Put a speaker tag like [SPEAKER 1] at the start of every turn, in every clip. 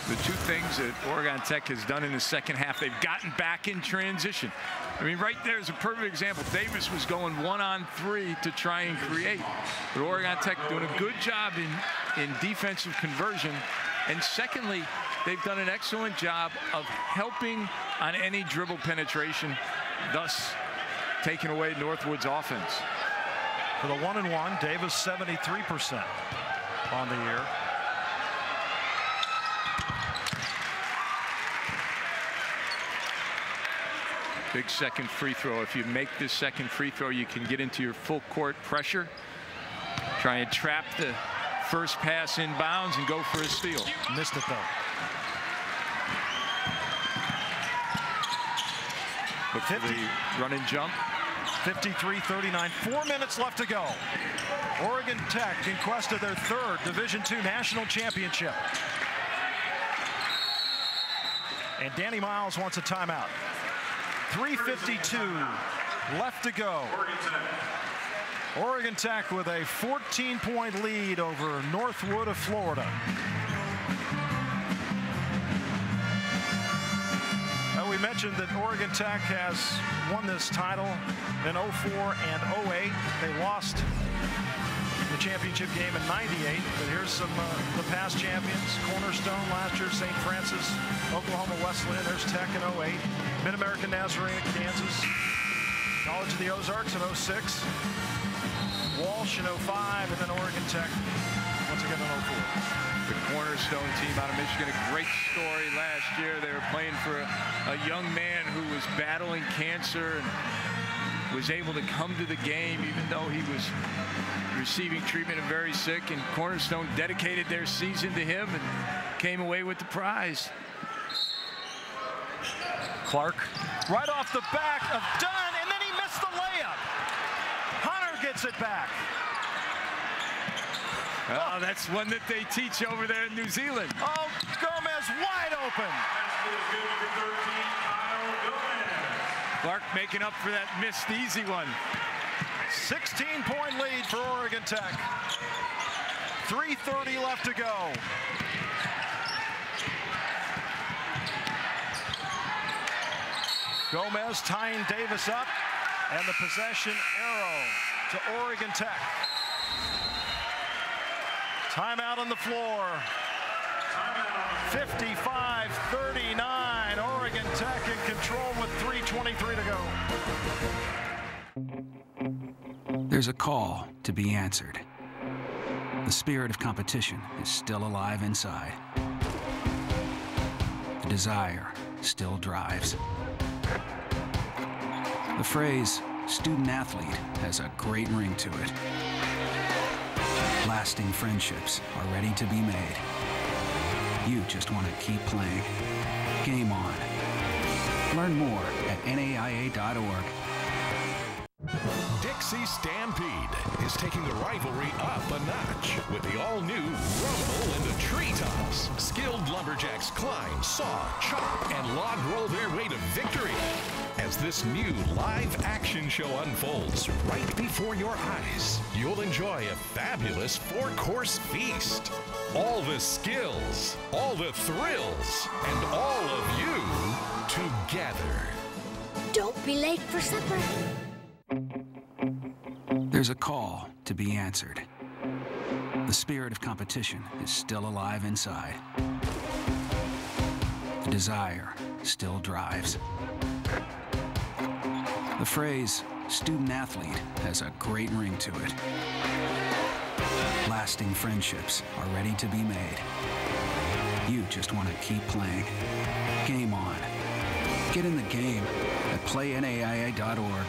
[SPEAKER 1] The two things that Oregon Tech has done in the second half, they've gotten back in transition. I mean, right there is a perfect example. Davis was going 1-on-3 to try and create. But Oregon Tech doing a good job in defensive conversion. And secondly, they've done an excellent job of helping on any dribble penetration, thus taking away Northwood's offense.
[SPEAKER 2] For the 1-and-1, Davis 73% on the year.
[SPEAKER 1] Big second free throw. If you make this second free throw, you can get into your full court pressure. Try and trap the first pass inbounds and go for a steal.
[SPEAKER 2] Missed it though.
[SPEAKER 1] Look for the run and jump.
[SPEAKER 2] 53-39, 4 minutes left to go. Oregon Tech in quest of their third Division II national championship. And Danny Miles wants a timeout. 3:52 left to go. Oregon Tech with a 14-point lead over Northwood of Florida. We mentioned that Oregon Tech has won this title in 04 and 08. They lost the championship game in '98. But here's some the past champions. Cornerstone last year, St. Francis, Oklahoma Wesleyan. There's Tech in 08. Mid-American Nazarene, Kansas. College of the Ozarks in 06. Walsh in 05. And then Oregon Tech once again in 04.
[SPEAKER 1] The Cornerstone team out of Michigan, a great story last year. They were playing for a young man who was battling cancer and was able to come to the game even though he was receiving treatment and very sick. And Cornerstone dedicated their season to him and came away with the prize.
[SPEAKER 2] Clark right off the back of Dunn, and then he missed the layup. Hunter gets it back.
[SPEAKER 1] Oh, that's one that they teach over there in New Zealand.
[SPEAKER 2] Oh, Gomez wide open.
[SPEAKER 1] Clark making up for that missed easy one.
[SPEAKER 2] 16-point lead for Oregon Tech. 3:30 left to go. Gomez tying Davis up, and the possession arrow to Oregon Tech. Timeout on the floor. 55-39. Oregon Tech in control with 3:23 to go.
[SPEAKER 3] There's a call to be answered. The spirit of competition is still alive inside. The desire still drives. The phrase student athlete has a great ring to it. Lasting friendships are ready to be made. You just want to keep playing. Game on. Learn more at NAIA.org.
[SPEAKER 4] Dixie Stampede is taking the rivalry up a notch with the all-new Rumble in the Treetops. Skilled lumberjacks climb, saw, chop, and log roll their way to victory as this new live action show unfolds right before your eyes. You'll enjoy a fabulous 4-course feast. All the skills, all the thrills, and all of you together.
[SPEAKER 5] Don't be late for supper.
[SPEAKER 3] There's a call to be answered. The spirit of competition is still alive inside. The desire still drives. The phrase student athlete has a great ring to it. Lasting friendships are ready to be made. You just want to keep playing. Game on. Get in the game at PlayNAIA.org.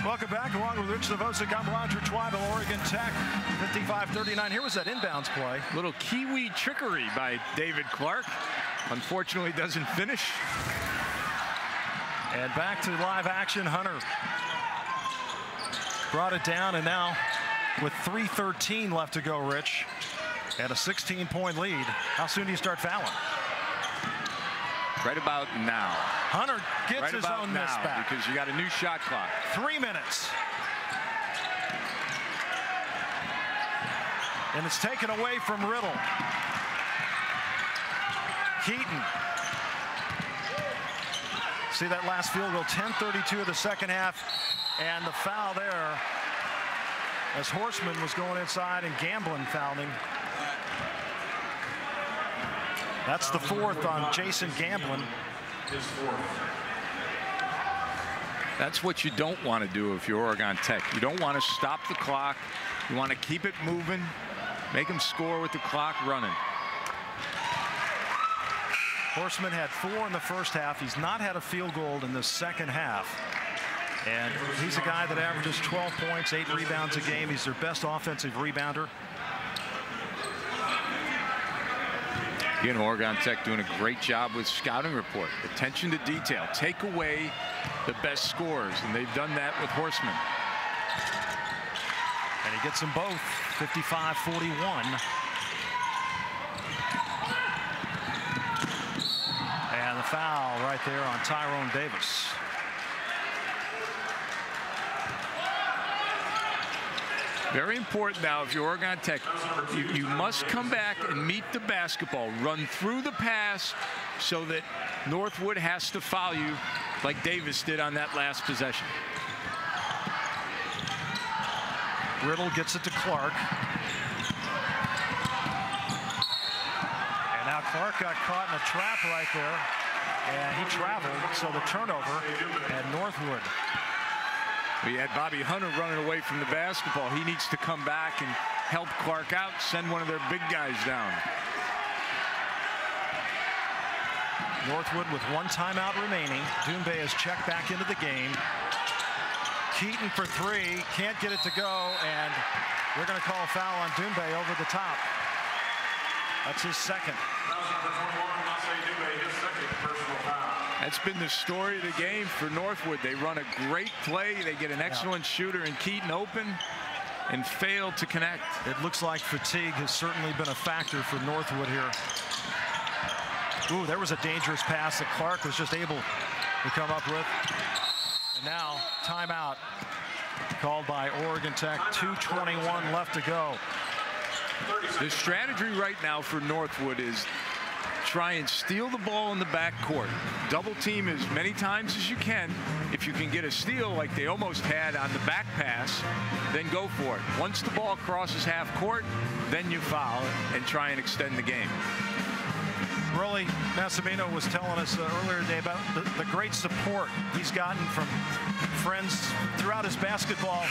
[SPEAKER 2] Welcome back. Along with Rich Savosic, I'm Roger Twyville, Oregon Tech, 55-39. Here was that inbounds play.
[SPEAKER 1] Little Kiwi trickery by David Clark. Unfortunately, doesn't finish.
[SPEAKER 2] And back to live action, Hunter brought it down, and now with 3:13 left to go, Rich, and a 16-point lead. How soon do you start fouling?
[SPEAKER 1] Right about now.
[SPEAKER 2] Hunter gets
[SPEAKER 1] right
[SPEAKER 2] his
[SPEAKER 1] about
[SPEAKER 2] own
[SPEAKER 1] now,
[SPEAKER 2] miss back.
[SPEAKER 1] because you got a new shot clock.
[SPEAKER 2] 3 minutes. And it's taken away from Riddle. Keaton. See that last field goal, 10:32 of the second half, and the foul there as Horseman was going inside and Gamblin fouled him. That's the fourth on Jason Gamblin.
[SPEAKER 1] That's what you don't want to do if you're Oregon Tech. You don't want to stop the clock. You want to keep it moving, make them score with the clock running.
[SPEAKER 2] Horseman had 4 in the first half. He's not had a field goal in the second half. And he's a guy that averages 12 points, 8 rebounds a game. He's their best offensive rebounder.
[SPEAKER 1] Again, Oregon Tech doing a great job with scouting report. Attention to detail. Take away the best scorers, and they've done that with Horseman.
[SPEAKER 2] And he gets them both, 55-41. And the foul right there on Tyrone Davis.
[SPEAKER 1] Very important now if you're Oregon Tech. You must come back and meet the basketball. Run through the pass so that Northwood has to foul you like Davis did on that last possession.
[SPEAKER 2] Riddle gets it to Clark. And now Clark got caught in a trap right there. And he traveled, so the turnover at Northwood.
[SPEAKER 1] We had Bobby Hunter running away from the basketball. He needs to come back and help Clark out, send one of their big guys down.
[SPEAKER 2] Northwood with 1 timeout remaining. Doumbé has checked back into the game. Keaton for 3, can't get it to go, and they're going to call a foul on Doumbé over the top. That's his second.
[SPEAKER 1] That's been the story of the game for Northwood. They run a great play. They get an excellent shooter in Keaton open and fail to connect.
[SPEAKER 2] It looks like fatigue has certainly been a factor for Northwood here. Ooh, there was a dangerous pass that Clark was just able to come up with. And now timeout called by Oregon Tech. 2:21 left to go.
[SPEAKER 1] The strategy right now for Northwood is try and steal the ball in the backcourt. Double team as many times as you can. If you can get a steal like they almost had on the back pass, then go for it. Once the ball crosses half court, then you foul and try and extend the game.
[SPEAKER 2] Rolly Massimino was telling us earlier today about the great support he's gotten from friends throughout his basketball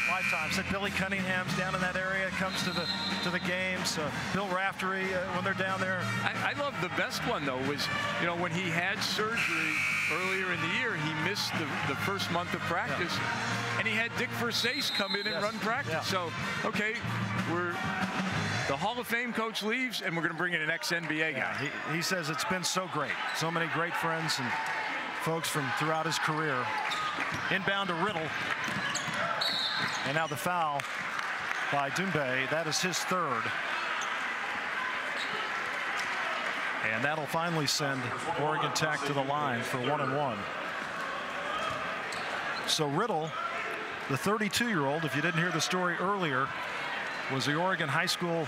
[SPEAKER 2] lifetime. Said Billy Cunningham's down in that area, comes to the games. Bill Raftery when they're down there.
[SPEAKER 1] I love the best one though was, you know, when he had surgery earlier in the year, he missed the first month of practice, and he had Dick Versace come in and run practice. So okay, the Hall of Fame coach leaves, and we're going to bring in an ex-NBA guy.
[SPEAKER 2] He says it's been so great. So many great friends and folks from throughout his career. Inbound to Riddle. And now the foul by Doumbé. That is his third. And that'll finally send Oregon Tech to the line for 1-1. So Riddle, the 32-year-old, if you didn't hear the story earlier, was the Oregon High School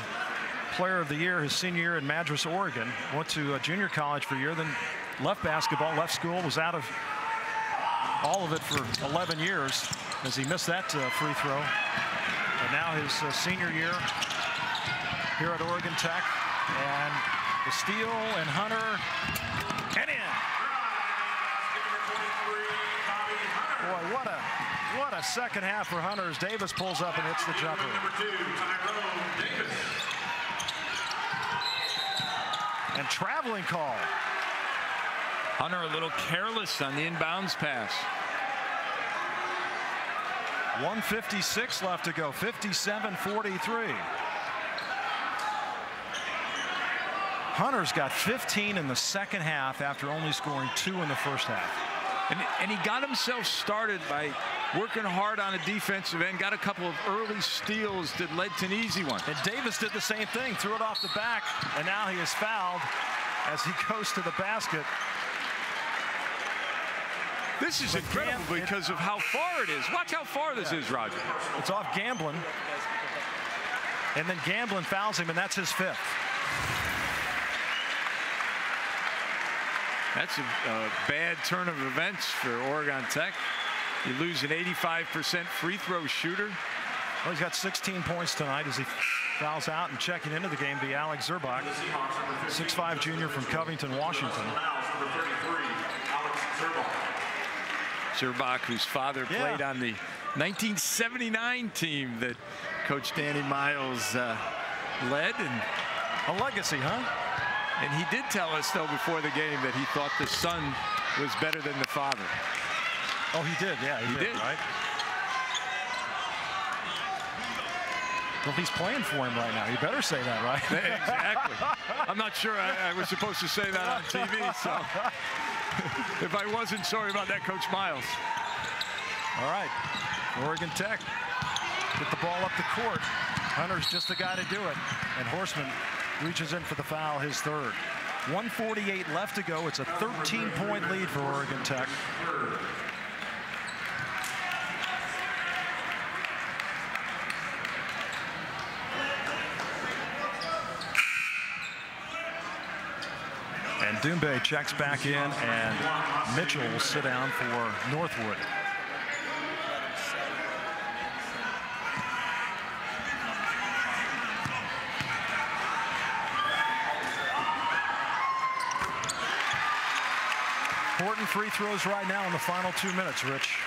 [SPEAKER 2] Player of the Year his senior year in Madras, Oregon. Went to a junior college for a year, then left basketball, left school, was out of all of it for 11 years as he missed that free throw. And now his senior year here at Oregon Tech. And the steal and Hunter and in. Boy, what a second half for Hunter as Davis pulls up and hits the jumper. And traveling call.
[SPEAKER 1] Hunter a little careless on the inbounds pass.
[SPEAKER 2] 1:56 left to go. 57-43. Hunter's got 15 in the second half after only scoring 2 in the first half.
[SPEAKER 1] And he got himself started by working hard on a defensive end, got a couple of early steals that led to an easy one.
[SPEAKER 2] And Davis did the same thing, threw it off the back, and now he is fouled as he goes to the basket.
[SPEAKER 1] This is incredible because of how far it is. Watch how far this is, Roger.
[SPEAKER 2] It's off Gamblin. And then Gamblin fouls him, and that's his 5th.
[SPEAKER 1] That's a bad turn of events for Oregon Tech. You lose an 85% free throw shooter.
[SPEAKER 2] Well, he's got 16 points tonight as he fouls out, and checking into the game be Alex Zerbach, 6'5" junior from Covington, Washington.
[SPEAKER 1] Zerbach, whose father played on the 1979 team that Coach Danny Miles led. And
[SPEAKER 2] a legacy, huh?
[SPEAKER 1] And he did tell us, though, before the game that he thought the son was better than the father.
[SPEAKER 2] Oh, he did, yeah, he did, right? Well, he's playing for him right now. You better say that, right?
[SPEAKER 1] Exactly. I'm not sure I was supposed to say that on TV, so if I wasn't, sorry about that, Coach Miles. All right,
[SPEAKER 2] Oregon Tech get the ball up the court. Hunter's just the guy to do it, and Horseman reaches in for the foul, his third. 1:48 left to go. It's a 13-point lead for Oregon Tech. And Doumbé checks back in, and Mitchell will sit down for Northwood. Important free throws right now in the final 2 minutes, Rich.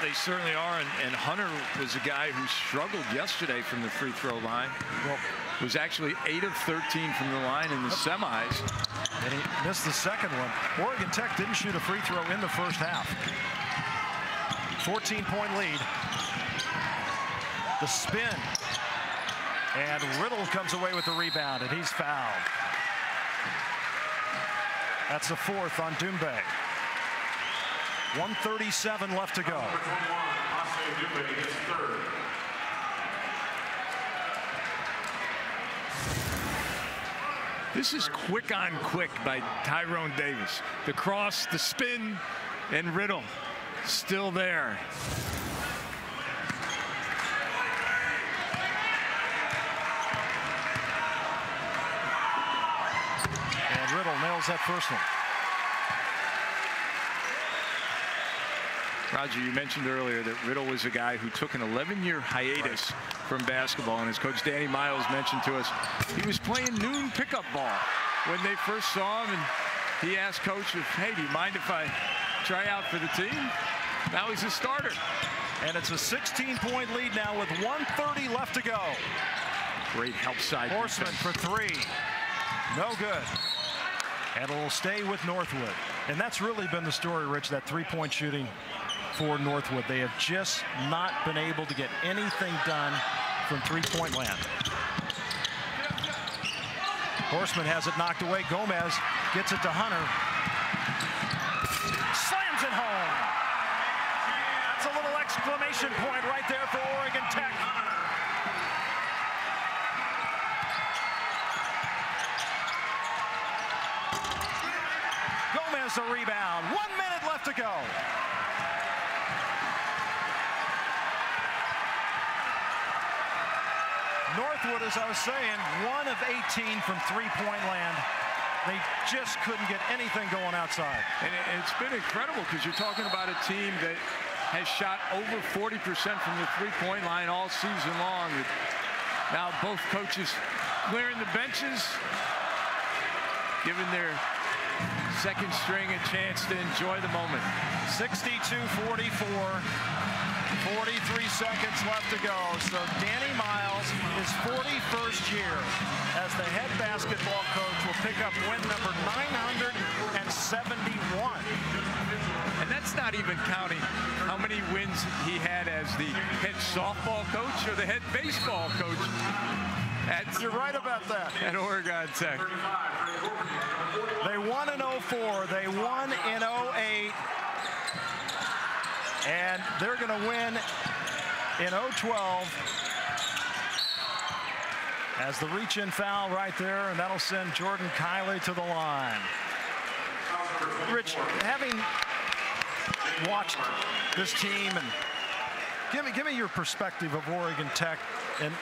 [SPEAKER 1] They certainly are, and Hunter was a guy who struggled yesterday from the free throw line. Well, was actually 8 of 13 from the line in the semis.
[SPEAKER 2] And he missed the second one. Oregon Tech didn't shoot a free throw in the first half. 14-point lead. The spin. And Riddle comes away with the rebound, and he's fouled. That's the fourth on Doumbé. 1:37 left to go.
[SPEAKER 1] This is quick on quick by Tyrone Davis. The cross, the spin, and Riddle still there.
[SPEAKER 2] And Riddle nails that first one.
[SPEAKER 1] Roger, you mentioned earlier that Riddle was a guy who took an 11-year hiatus from basketball, and as Coach Danny Miles mentioned to us, he was playing noon pickup ball when they first saw him, and he asked Coach, hey, do you mind if I try out for the team? Now he's a starter.
[SPEAKER 2] And it's a 16-point lead now with 1:30 left to go.
[SPEAKER 1] Great help side
[SPEAKER 2] Horseman
[SPEAKER 1] defense.
[SPEAKER 2] for three. No good. And it'll stay with Northwood. And that's really been the story, Rich, that three-point shooting for Northwood. They have just not been able to get anything done from three-point land. Horseman has it knocked away. Gomez gets it to Hunter. Slams it home. That's a little exclamation point right there for Oregon Tech. Gomez a rebound. 1 minute left to go. Northwood, as I was saying, 1 of 18 from three-point land. They just couldn't get anything going outside.
[SPEAKER 1] And it's been incredible because you're talking about a team that has shot over 40% from the three-point line all season long. Now both coaches clearing the benches, giving their second string a chance to enjoy the moment.
[SPEAKER 2] 62-44. 43 seconds left to go. So Danny Miles, his 41st year as the head basketball coach, will pick up win number 971.
[SPEAKER 1] And that's not even counting how many wins he had as the head softball coach or the head baseball coach.
[SPEAKER 2] You're right about that.
[SPEAKER 1] At Oregon Tech.
[SPEAKER 2] They won in 04. They won in 08. And they're going to win in 012 as the reach-in foul right there, and that'll send Jordan Kiley to the line. Rich, having watched this team, and give me your perspective of Oregon Tech and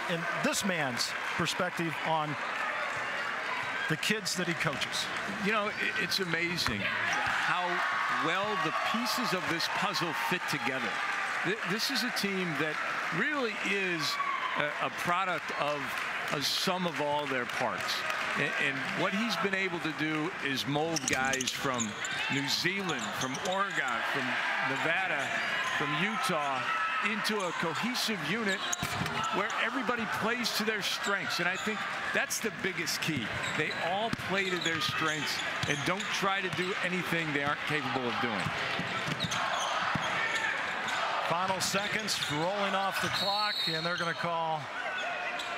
[SPEAKER 2] this man's perspective on the kids that he coaches.
[SPEAKER 1] You know, it's amazing how well the pieces of this puzzle fit together. This is a team that really is a product of a sum of all their parts. And what he's been able to do is mold guys from New Zealand, from Oregon, from Nevada, from Utah, into a cohesive unit where everybody plays to their strengths. And I think that's the biggest key. They all play to their strengths and don't try to do anything they aren't capable of doing.
[SPEAKER 2] Final seconds rolling off the clock, and they're going to call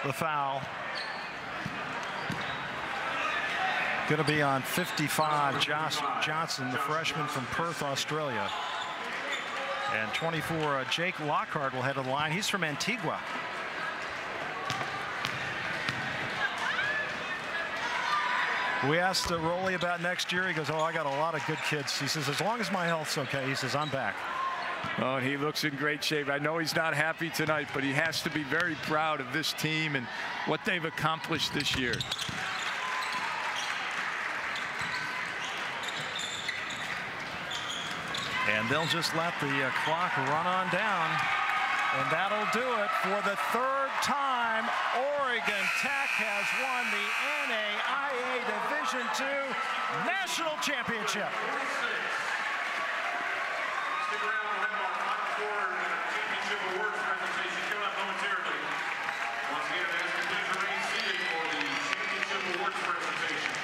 [SPEAKER 2] the foul. Going to be on 55, Josh Johnson, the freshman from Perth, Australia. And 24, Jake Lockhart will head to the line. He's from Antigua. We asked Roley about next year. He goes, oh, I got a lot of good kids. He says, as long as my health's okay, he says, I'm back.
[SPEAKER 1] Oh, and he looks in great shape. I know he's not happy tonight, but he has to be very proud of this team and what they've accomplished this year.
[SPEAKER 2] And they'll just let the clock run on down. And that'll do it. For the third time, Oregon Tech has won the NAIA Division II National Championship.
[SPEAKER 6] Stick around, we'll have our top four championship awards presentation coming up momentarily. Once again, as we please remain seated for the championship awards presentation.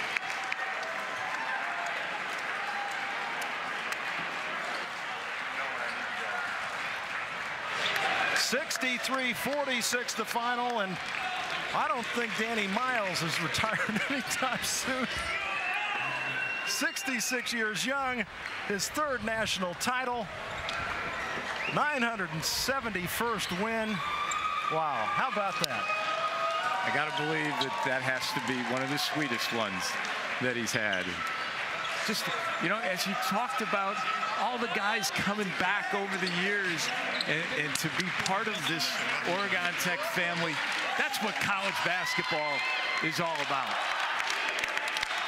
[SPEAKER 2] 63-46 the final, and I don't think Danny Miles is retired anytime soon. 66 years young, his third national title, 971st win. Wow, how about that?
[SPEAKER 1] I got to believe that has to be one of the sweetest ones that he's had. Just, you know, as he talked about all the guys coming back over the years and to be part of this Oregon Tech family, that's what college basketball is all about.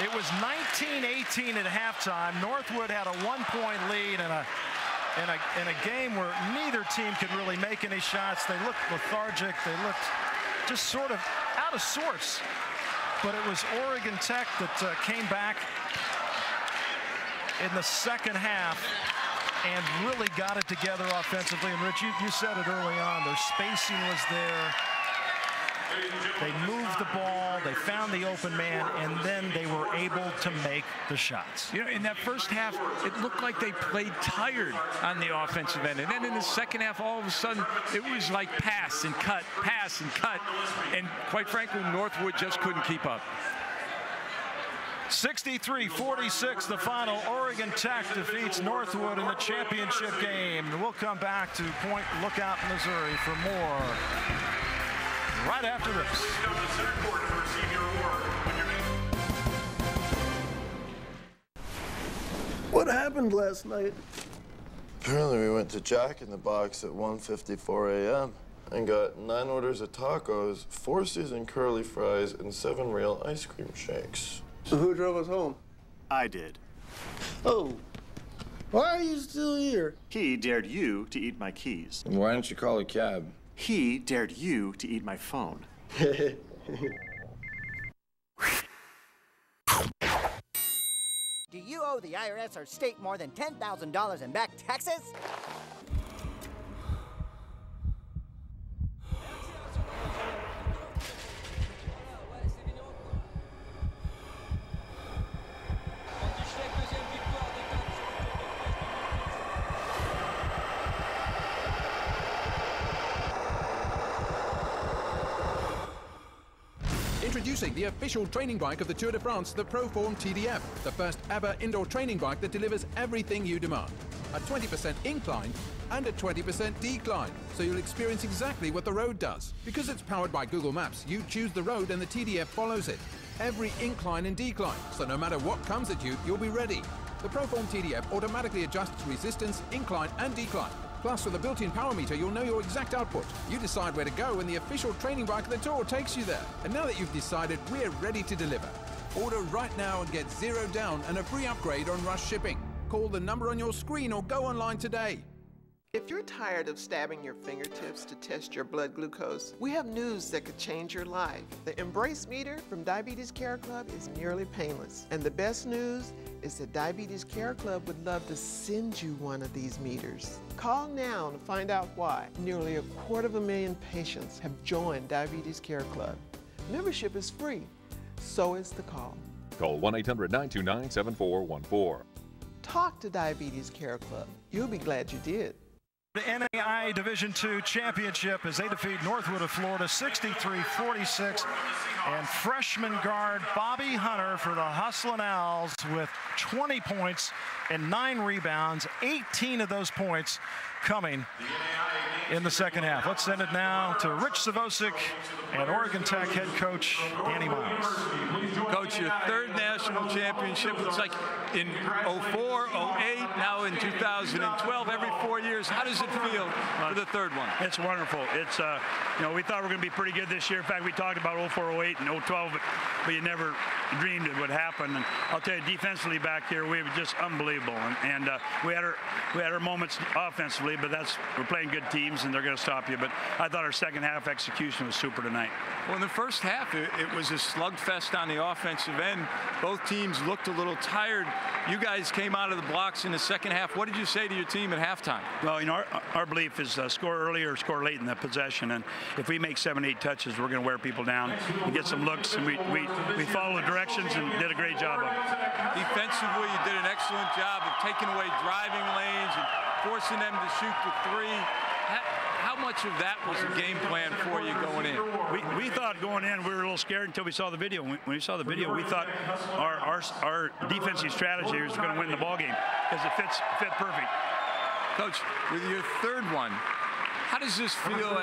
[SPEAKER 2] It was 19-18 at halftime. Northwood had a 1-point lead in a game where neither team could really make any shots. They looked lethargic. They looked just sort of out of sorts. But it was Oregon Tech that came back in the second half and really got it together offensively. And Rich, you said it early on, their spacing was there. They moved the ball, they found the open man, and then they were able to make the shots.
[SPEAKER 1] You know, in that first half, it looked like they played tired on the offensive end. And then in the second half, all of a sudden, it was like pass and cut, and quite frankly, Northwood just couldn't keep up.
[SPEAKER 2] 63-46 the final. Oregon Tech defeats Northwood in the championship game. We'll come back to Point Lookout, Missouri for more right after this.
[SPEAKER 7] What happened last night? Apparently we went to Jack in the Box at 1:54 a.m. and got 9 orders of tacos, 4 seasoned curly fries, and 7 real ice cream shakes. So who drove us home?
[SPEAKER 8] I did.
[SPEAKER 7] Oh, why are you still here?
[SPEAKER 8] He dared you to eat my keys.
[SPEAKER 7] And why didn't you call a cab?
[SPEAKER 8] He dared you to eat my phone.
[SPEAKER 9] Do you owe the IRS or state more than $10,000 in back taxes?
[SPEAKER 10] Introducing the official training bike of the Tour de France, the Proform TDF, the first ever indoor training bike that delivers everything you demand. A 20% incline and a 20% decline, so you'll experience exactly what the road does. Because it's powered by Google Maps, you choose the road and the TDF follows it. Every incline and decline, so no matter what comes at you, you'll be ready. The Proform TDF automatically adjusts resistance, incline and decline. Plus, with a built-in power meter, you'll know your exact output. You decide where to go, and the official training bike of the Tour takes you there. And now that you've decided, we're ready to deliver. Order right now and get $0 down and a free upgrade on rush shipping. Call the number on your screen or go online today.
[SPEAKER 11] If you're tired of stabbing your fingertips to test your blood glucose, we have news that could change your life. The Embrace meter from Diabetes Care Club is nearly painless. And the best news is that Diabetes Care Club would love to send you one of these meters. Call now to find out why. Nearly 250,000 patients have joined Diabetes Care Club. Membership is free, so is the call.
[SPEAKER 12] Call 1-800-929-7414.
[SPEAKER 11] Talk to Diabetes Care Club. You'll be glad you did.
[SPEAKER 2] The NAIA Division II Championship as they defeat Northwood of Florida 63-46. And freshman guard Bobby Hunter for the Hustlin' Owls with 20 points and 9 rebounds, 18 of those points coming in the second half. Let's send it now to Rich Savosic and Oregon Tech head coach Danny Miles.
[SPEAKER 1] Coach, your third national championship. It's like in 04, 08, now in 2012, every 4 years. How does it feel for the third one?
[SPEAKER 13] It's wonderful. It's, you know, we thought we were going to be pretty good this year. In fact, we talked about 04, 08, and 012, but you never dreamed it would happen. And I'll tell you, defensively back here, we were just unbelievable. And we had our moments offensively, but we're playing good teams, and they're going to stop you. But I thought our second half execution was super tonight.
[SPEAKER 1] Well, in the first half, it was a slugfest on the offensive end. Both teams looked a little tired. You guys came out of the blocks in the second half. What did you say to your team at halftime?
[SPEAKER 13] Well, you know, our belief is score early or score late in the possession. And if we make 7, 8 touches, we're going to wear people down and get some looks. And we followed the directions and did a great job of it.
[SPEAKER 1] Defensively, you did an excellent job of taking away driving lanes and forcing them to shoot the three. How much of that was a game plan for you going in?
[SPEAKER 13] We thought going in, we were a little scared until we saw the video. When we saw the video, we thought our defensive strategy was going to win the ball game because it fit perfect.
[SPEAKER 1] Coach, with your third one, how does this feel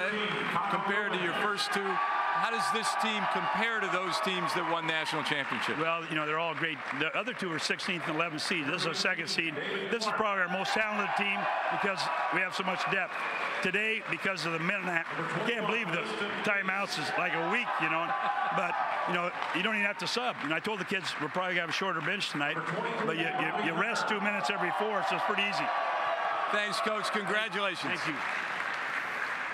[SPEAKER 1] compared to your first two? How does this team compare to those teams that won national championship?
[SPEAKER 13] Well, you know, they're all great. The other two are 16th and 11th seed. This is our second seed. This is probably our most talented team because we have so much depth. Today, because of the minute and a half, I can't believe the timeouts is like a week, you know. But, you know, you don't even have to sub. And I told the kids we're probably going to have a shorter bench tonight, but you rest 2 minutes every 4, so it's pretty easy.
[SPEAKER 1] Thanks, Coach. Congratulations.
[SPEAKER 13] Thank you.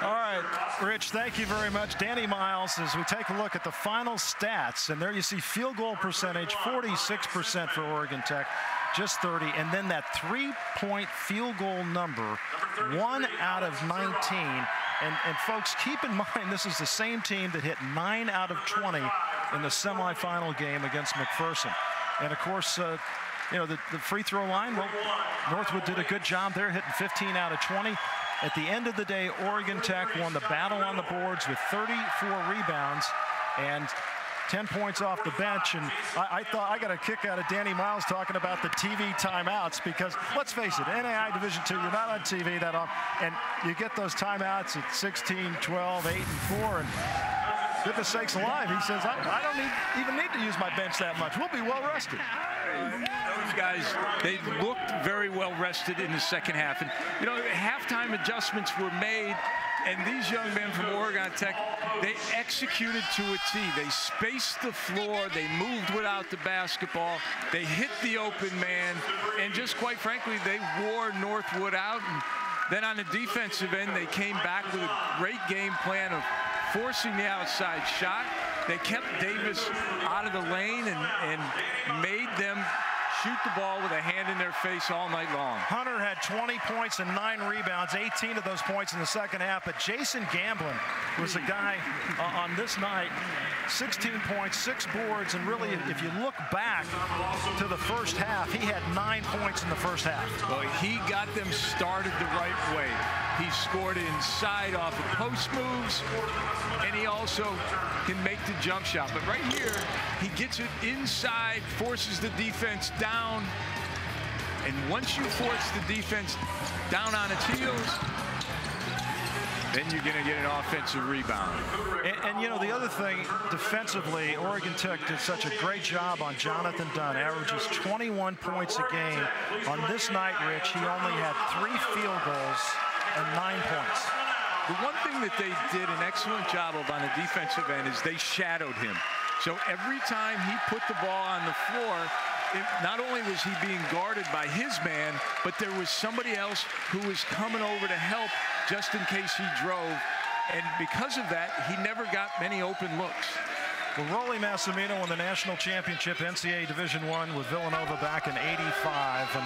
[SPEAKER 2] All right, Rich, thank you very much. Danny Miles, as we take a look at the final stats, and there you see field goal percentage, 46% for Oregon Tech, just 30, and then that 3-point field goal number, 1 out of 19. And folks, keep in mind, this is the same team that hit 9 out of 20 in the semifinal game against McPherson. And of course, you know, the free throw line, well, Northwood did a good job there, hitting 15 out of 20. At the end of the day, Oregon Tech won the battle on the boards with 34 rebounds and 10 points off the bench. And I thought I got a kick out of Danny Miles talking about the TV timeouts because, let's face it, NAIA Division II, you're not on TV that often, and you get those timeouts at 16, 12, 8, and 4. And goodness sakes alive, he says, I don't even need to use my bench that much. We'll be well rested.
[SPEAKER 1] Those guys, they looked very well rested in the second half. And, you know, halftime adjustments were made, and these young men from Oregon Tech, they executed to a T. They spaced the floor. They moved without the basketball. They hit the open man. And just quite frankly, they wore Northwood out. And then on the defensive end, they came back with a great game plan of forcing the outside shot. They kept Davis out of the lane and made them shoot the ball with a hand in their face all night long.
[SPEAKER 2] Hunter had 20 points and 9 rebounds, 18 of those points in the second half. But Jason Gamblin was the guy on this night, 16 points, 6 boards. And really, if you look back to the first half, he had 9 points in the first half.
[SPEAKER 1] Well, he got them started the right way. He scored inside off of post moves, and he also can make the jump shot. But right here, he gets it inside, forces the defense down. And once you force the defense down on its heels, then you're going to get an offensive rebound.
[SPEAKER 2] And you know, the other thing, defensively, Oregon Tech did such a great job on Jonathan Dunn, averages 21 points a game. On this night, Rich, he only had 3 field goals and 9 points.
[SPEAKER 1] The one thing that they did an excellent job of on the defensive end is they shadowed him. So every time he put the ball on the floor, not only was he being guarded by his man, but there was somebody else who was coming over to help just in case he drove. And because of that, he never got many open looks.
[SPEAKER 2] Well, Rolly Massimino won the national championship NCAA Division I with Villanova back in '85. And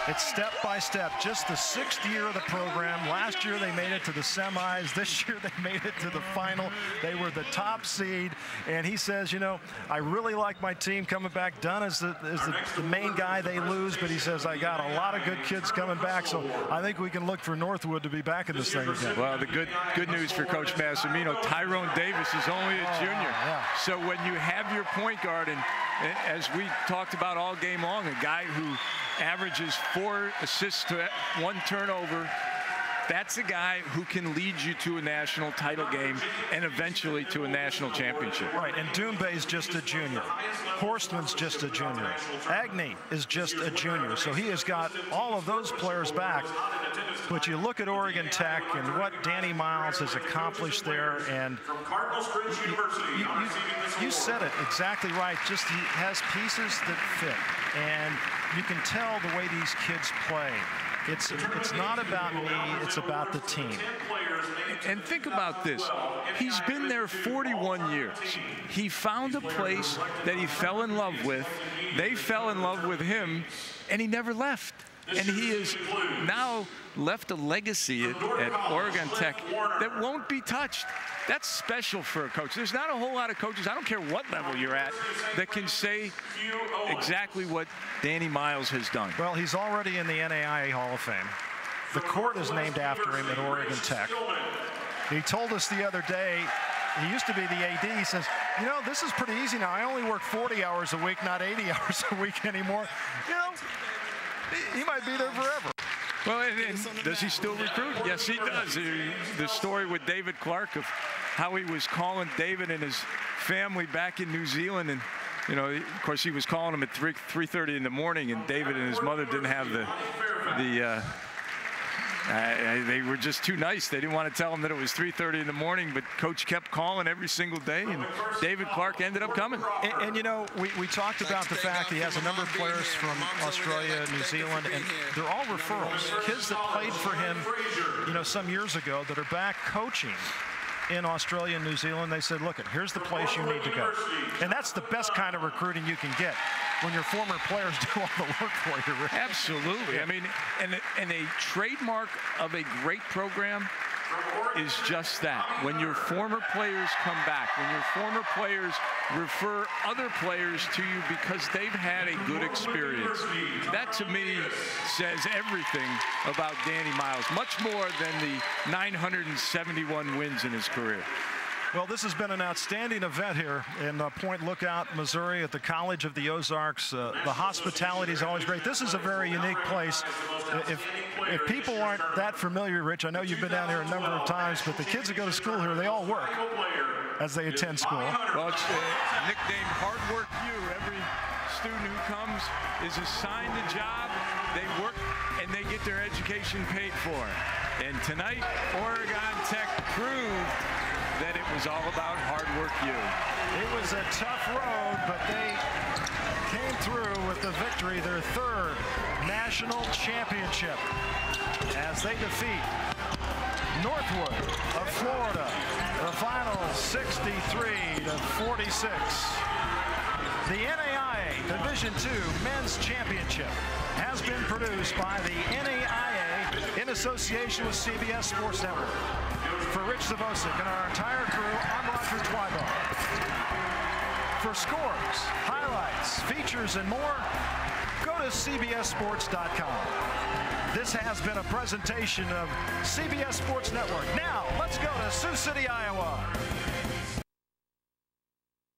[SPEAKER 2] it's step by step, just the 6th year of the program. Last year they made it to the semis. This year they made it to the final. They were the top seed. And he says, you know, I really like my team coming back. Dunn is the main guy they lose, but he says, I got a lot of good kids coming back, so I think we can look for Northwood to be back in this thing again.
[SPEAKER 1] Well, the good news for Coach Massimino, Tyrone Davis is only a junior.
[SPEAKER 2] Yeah.
[SPEAKER 1] So when you have your point guard, and as we talked about all game long, a guy who averages 4 assists to 1 turnover, that's a guy who can lead you to a national title game and eventually to a national championship.
[SPEAKER 2] Right, and Doumbé's just a junior. Horstman's just a junior. Agnew is just a junior. So he has got all of those players back. But you look at Oregon Tech and what Danny Miles has accomplished there, and you said it exactly right. Just he has pieces that fit, and you can tell the way these kids play. It's not about me, it's about the team.
[SPEAKER 1] And think about this. He's been there 41 years. He found a place that he fell in love with. They fell in love with him, and he never left. And he has now left a legacy at Oregon Tech that won't be touched. That's special for a coach. There's not a whole lot of coaches, I don't care what level you're at, that can say exactly what Danny Miles has done.
[SPEAKER 2] Well, he's already in the NAIA Hall of Fame. The court is named after him at Oregon Tech. He told us the other day, he used to be the AD, he says, you know, this is pretty easy now. I only work 40 hours a week, not 80 hours a week anymore. You know, he might be there forever.
[SPEAKER 1] Well, and does he still recruit? Yes, he does. The story with David Clark of how he was calling David and his family back in New Zealand, and you know, of course, he was calling him at 3:30 in the morning, and David and his mother didn't have they were just too nice. They didn't want to tell him that it was 3:30 in the morning, but Coach kept calling every single day, and David Clark ended up coming.
[SPEAKER 2] And you know, we talked about the fact he has a number of players from Australia, New Zealand, and they're all referrals. Kids that played for him, you know, some years ago that are back coaching in Australia and New Zealand. They said, look, here's the place you need to go. And that's the best kind of recruiting you can get, when your former players do all the work for you. Rick.
[SPEAKER 1] Absolutely. I mean, and a trademark of a great program is just that. When your former players come back, when your former players refer other players to you because they've had a good experience. That, to me, says everything about Danny Miles, much more than the 971 wins in his career.
[SPEAKER 2] Well, this has been an outstanding event here in Point Lookout, Missouri, at the College of the Ozarks. The hospitality is always great. This is a very unique place. If people aren't that familiar, Rich, I know you've been down here a number of times, but the kids that go to school here, they all work as they attend school.
[SPEAKER 1] Well, it's nicknamed Hard Work U. Every student who comes is assigned a job, they work, and they get their education paid for. And tonight, Oregon Tech proved that it was all about hard work U.
[SPEAKER 2] It was a tough road, but they came through with the victory, their 3rd national championship, as they defeat Northwood of Florida. The final 63-46. The NAIA Division II Men's Championship has been produced by the NAIA in association with CBS Sports Network. For Rich Zavosik and our entire crew, I'm Roger Twybar. For scores, highlights, features, and more, go to CBSSports.com. This has been a presentation of CBS Sports Network. Now, let's go to Sioux City, Iowa.